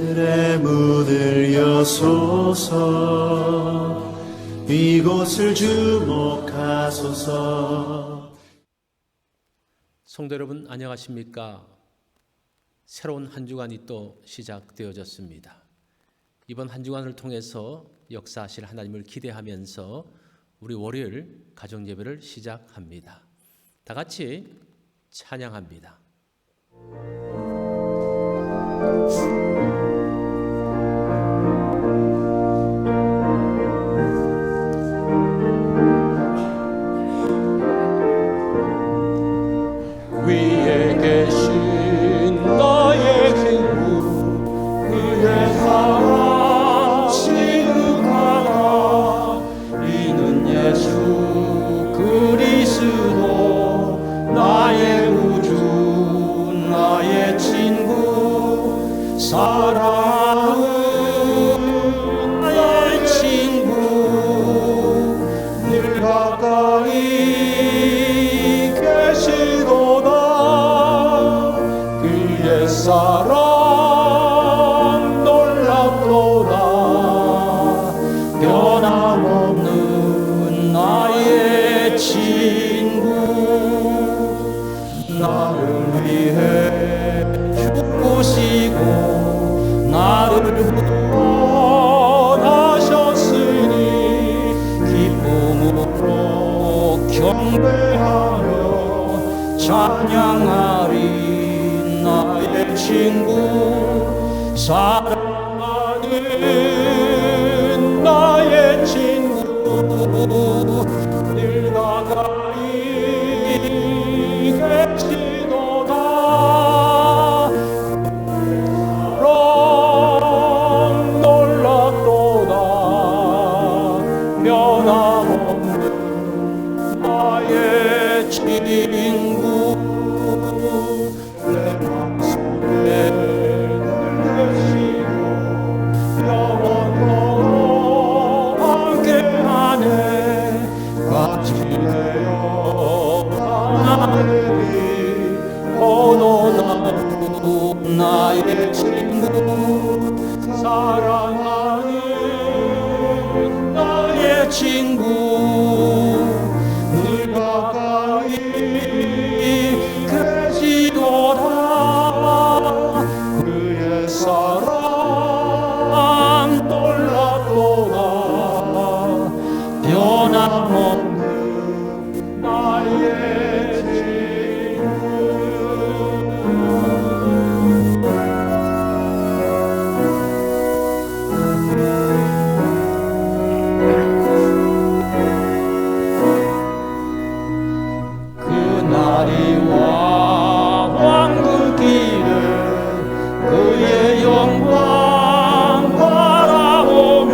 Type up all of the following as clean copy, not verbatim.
하늘의 문을 여소서 이곳을 주목하소서. 성도 여러분 안녕하십니까? 새로운 한 주간이 또 시작되어졌습니다. 이번 한 주간을 통해서 역사하실 하나님을 기대하면서 우리 월요일 가정예배를 시작합니다. 다 같이 찬양합니다. 위에 계신 나의 친구 그의 사랑 시극하라. 이는 예수 그리스도 나의 구주 나의 친구 사랑은 나의 친구 늘 가까이 계시도다. 그의 사랑 놀랍도다. 변함없는 나의 친구 나를 위해 죽으시고 나를 구원하셨으니 기쁨으로 경배하며 찬양하리. 나의 친구 사랑하는 나의 친구 늘 가까이 계시도다. 사랑 놀랍도다. 변함없는 나의 친구 내 맘속에 늘 계시고 영원토록 함께하네. 같이 되어 나누리 포도나무 나의 친구 사랑하는 나의 친구 늘 가까이 계시도다. 그의 사랑 놀랍도다. 변함없는 나의 그날이 와 왕궁길을 그의 영광 바라보며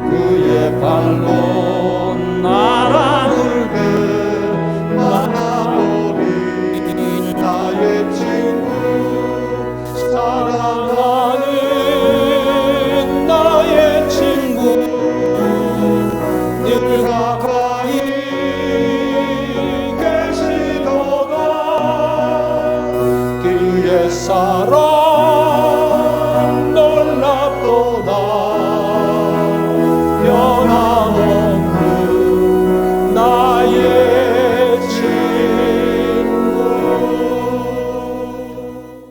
그의 발로 날아오르게 만나보리. 나의 친구 사랑하는 나의 친구 늘 가까이 계시도다. 그의 사랑 놀랍도다. 변함없는 나의 친구.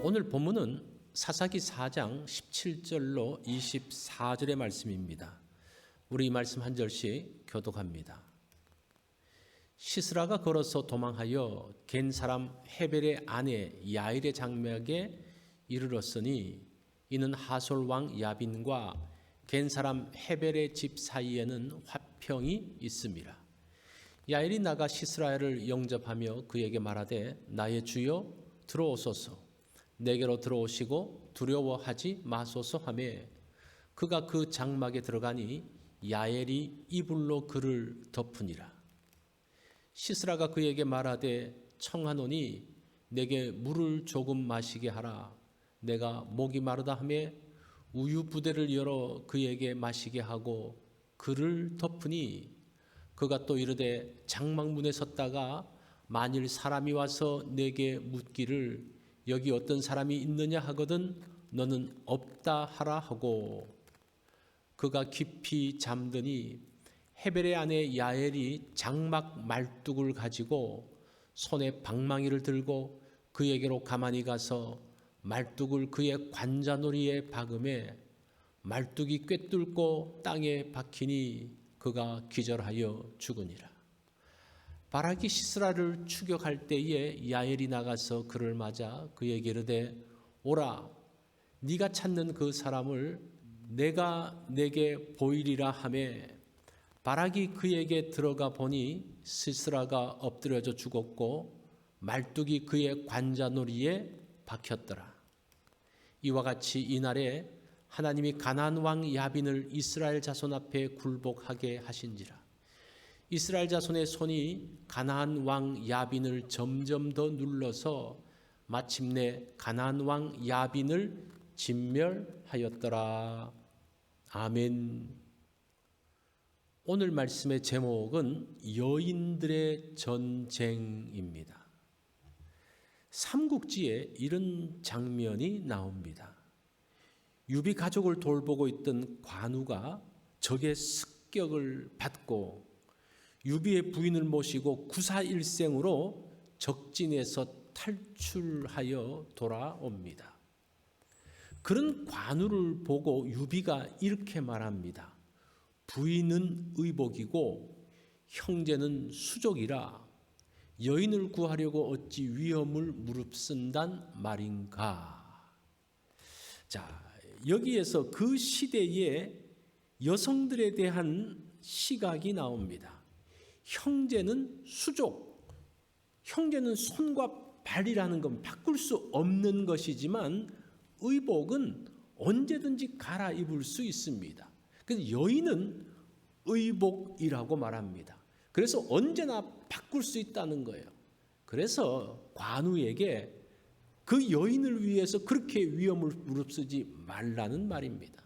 오늘 본문은 사사기 4장 17절로 24절의 말씀입니다. 우리 이 말씀 한 절씩 교독합니다. 시스라가 걸어서 도망하여 겐 사람 헤벨의 아내 야일의 장막에 이르렀으니 이는 하솔 왕 야빈과 겐 사람 헤벨의 집 사이에는 화평이 있음이라. 야일이 나가 시스라를 영접하며 그에게 말하되 나의 주여 들어오소서. 내게로 들어오시고 두려워하지 마소서 하매 그가 그 장막에 들어가니 야엘이 이불로 그를 덮으니라. 시스라가 그에게 말하되 청하노니 내게 물을 조금 마시게 하라. 내가 목이 마르다 하매 우유 부대를 열어 그에게 마시게 하고 그를 덮으니 그가 또 이르되 장막문에 섰다가 만일 사람이 와서 내게 묻기를 여기 어떤 사람이 있느냐 하거든 너는 없다 하라 하고 그가 깊이 잠드니 헤벨의 아내 야엘이 장막 말뚝을 가지고 손에 방망이를 들고 그에게로 가만히 가서 말뚝을 그의 관자놀이에 박음에 말뚝이 꿰뚫고 땅에 박히니 그가 기절하여 죽으니라. 바락이 시스라를 추격할 때에 야엘이 나가서 그를 맞아 그에게 이르되 오라 네가 찾는 그 사람을 내가 내게 보이리라 하매 바락이 그에게 들어가 보니 시스라가 엎드려져 죽었고 말뚝이 그의 관자놀이에 박혔더라. 이와 같이 이날에 하나님이 가나안 왕 야빈을 이스라엘 자손 앞에 굴복하게 하신지라. 이스라엘 자손의 손이 가나안 왕 야빈을 점점 더 눌러서 마침내 가나안 왕 야빈을 진멸하였더라. 아멘. 오늘 말씀의 제목은 여인들의 전쟁입니다. 삼국지에 이런 장면이 나옵니다. 유비 가족을 돌보고 있던 관우가 적의 습격을 받고 유비의 부인을 모시고 구사일생으로 적진에서 탈출하여 돌아옵니다. 그런 관우를 보고 유비가 이렇게 말합니다. 부인은 의복이고 형제는 수족이라 여인을 구하려고 어찌 위험을 무릅쓴단 말인가. 자, 여기에서 그 시대의 여성들에 대한 시각이 나옵니다. 형제는 수족, 형제는 손과 발이라는 건 바꿀 수 없는 것이지만 의복은 언제든지 갈아입을 수 있습니다. 그래서 여인은 의복이라고 말합니다. 그래서 언제나 바꿀 수 있다는 거예요. 그래서 관우에게 그 여인을 위해서 그렇게 위험을 무릅쓰지 말라는 말입니다.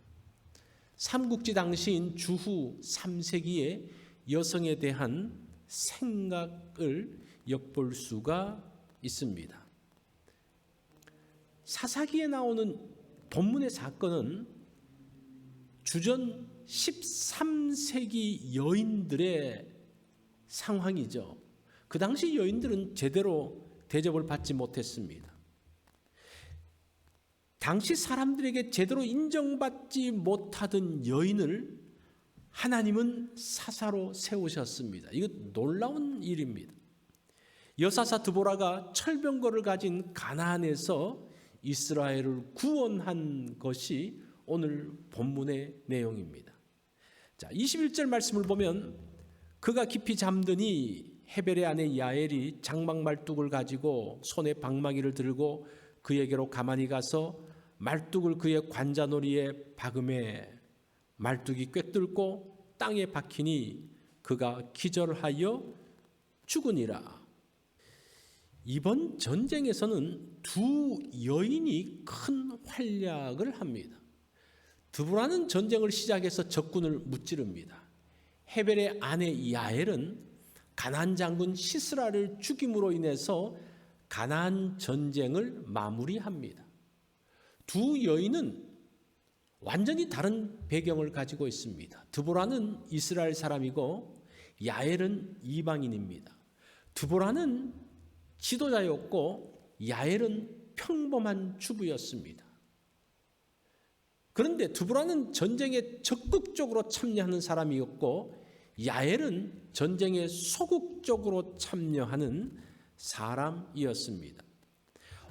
삼국지 당시인 주후 3세기의 여성에 대한 생각을 엿볼 수가 있습니다. 사사기에 나오는 본문의 사건은 주전 13세기 여인들의 상황이죠. 그 당시 여인들은 제대로 대접을 받지 못했습니다. 당시 사람들에게 제대로 인정받지 못하던 여인을 하나님은 사사로 세우셨습니다. 이거 놀라운 일입니다. 여사사 드보라가 철병거를 가진 가나안에서 이스라엘을 구원한 것이 오늘 본문의 내용입니다. 자, 21절 말씀을 보면 그가 깊이 잠드니 헤벨의 아내 야엘이 장막 말뚝을 가지고 손에 방망이를 들고 그에게로 가만히 가서 말뚝을 그의 관자놀이에 박음에 말뚝이 꿰뚫고 땅에 박히니 그가 기절하여 죽으니라. 이번 전쟁에서는 두 여인이 큰 활약을 합니다. 드보라는 전쟁을 시작해서 적군을 무찌릅니다. 헤벨의 아내 야엘은 가나안 장군 시스라를 죽임으로 인해서 가나안 전쟁을 마무리합니다. 두 여인은 완전히 다른 배경을 가지고 있습니다. 드보라는 이스라엘 사람이고 야엘은 이방인입니다. 드보라는 지도자였고 야엘은 평범한 주부였습니다. 그런데 드보라는 전쟁에 적극적으로 참여하는 사람이었고 야엘은 전쟁에 소극적으로 참여하는 사람이었습니다.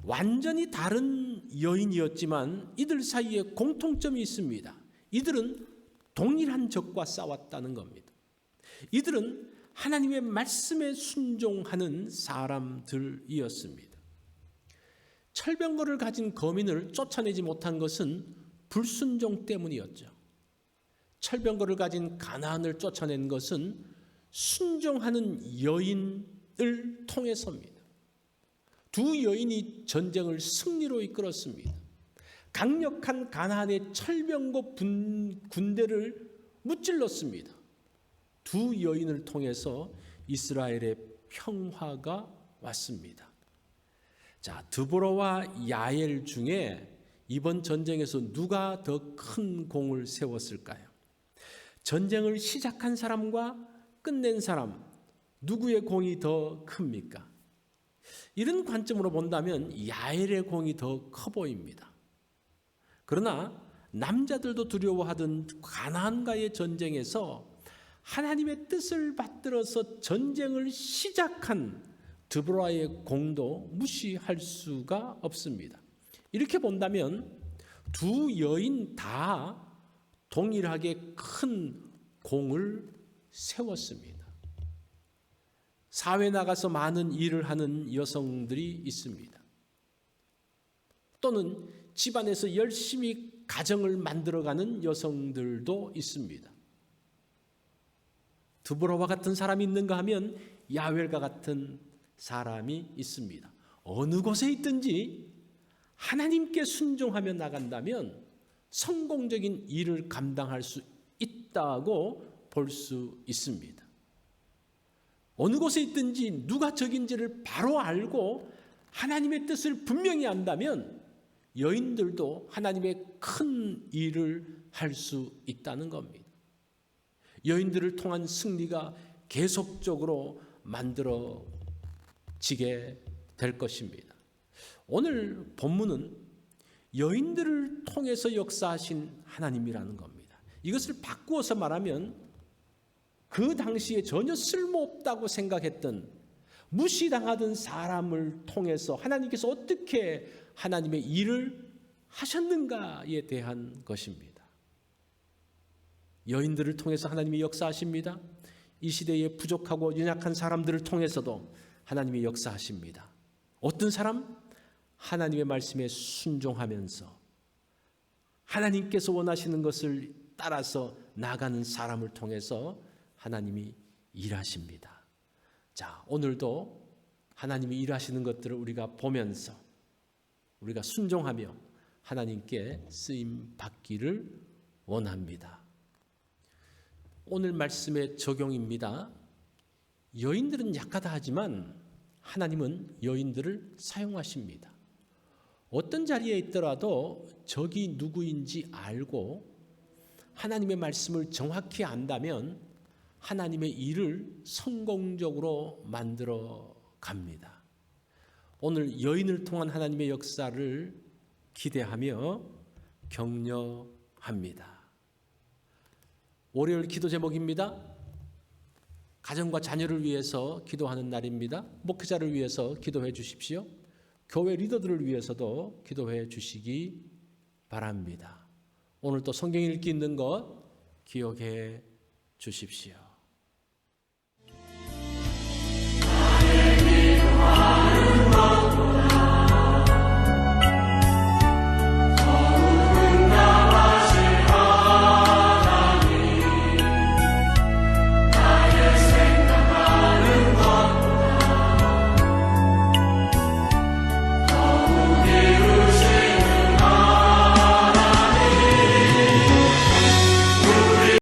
완전히 다른 여인이었지만 이들 사이에 공통점이 있습니다. 이들은 동일한 적과 싸웠다는 겁니다. 이들은 하나님의 말씀에 순종하는 사람들이었습니다. 철병거를 가진 거민을 쫓아내지 못한 것은 불순종 때문이었죠. 철병거를 가진 가나안을 쫓아낸 것은 순종하는 여인을 통해서입니다. 두 여인이 전쟁을 승리로 이끌었습니다. 강력한 가나안의 철병거 군대를 무찔렀습니다. 두 여인을 통해서 이스라엘의 평화가 왔습니다. 자, 드보라와 야엘 중에 이번 전쟁에서 누가 더 큰 공을 세웠을까요? 전쟁을 시작한 사람과 끝낸 사람, 누구의 공이 더 큽니까? 이런 관점으로 본다면 야엘의 공이 더 커 보입니다. 그러나 남자들도 두려워하던 가나안과의 전쟁에서 하나님의 뜻을 받들어서 전쟁을 시작한 드보라의 공도 무시할 수가 없습니다. 이렇게 본다면 두 여인 다 동일하게 큰 공을 세웠습니다. 사회 나가서 많은 일을 하는 여성들이 있습니다. 또는 집안에서 열심히 가정을 만들어가는 여성들도 있습니다. 드보라와 같은 사람이 있는가 하면 야웰과 같은 사람이 있습니다. 어느 곳에 있든지 하나님께 순종하며 나간다면 성공적인 일을 감당할 수 있다고 볼 수 있습니다. 어느 곳에 있든지 누가 적인지를 바로 알고 하나님의 뜻을 분명히 안다면 여인들도 하나님의 큰 일을 할 수 있다는 겁니다. 여인들을 통한 승리가 계속적으로 만들어지게 될 것입니다. 오늘 본문은 여인들을 통해서 역사하신 하나님이라는 겁니다. 이것을 바꾸어서 말하면 그 당시에 전혀 쓸모없다고 생각했던 무시당하던 사람을 통해서 하나님께서 어떻게 하나님의 일을 하셨는가에 대한 것입니다. 여인들을 통해서 하나님이 역사하십니다. 이 시대에 부족하고 연약한 사람들을 통해서도 하나님이 역사하십니다. 어떤 사람? 하나님의 말씀에 순종하면서 하나님께서 원하시는 것을 따라서 나가는 사람을 통해서 하나님이 일하십니다. 자, 오늘도 하나님이 일하시는 것들을 우리가 보면서 우리가 순종하며 하나님께 쓰임 받기를 원합니다. 오늘 말씀의 적용입니다. 여인들은 약하다 하지만 하나님은 여인들을 사용하십니다. 어떤 자리에 있더라도 적이 누구인지 알고 하나님의 말씀을 정확히 안다면 하나님의 일을 성공적으로 만들어 갑니다. 오늘 여인을 통한 하나님의 역사를 기대하며 격려합니다. 월요일 기도 제목입니다. 가정과 자녀를 위해서 기도하는 날입니다. 목회자를 위해서 기도해 주십시오. 교회 리더들을 위해서도 기도해 주시기 바랍니다. 오늘 또 성경 읽기 있는 것 기억해 주십시오.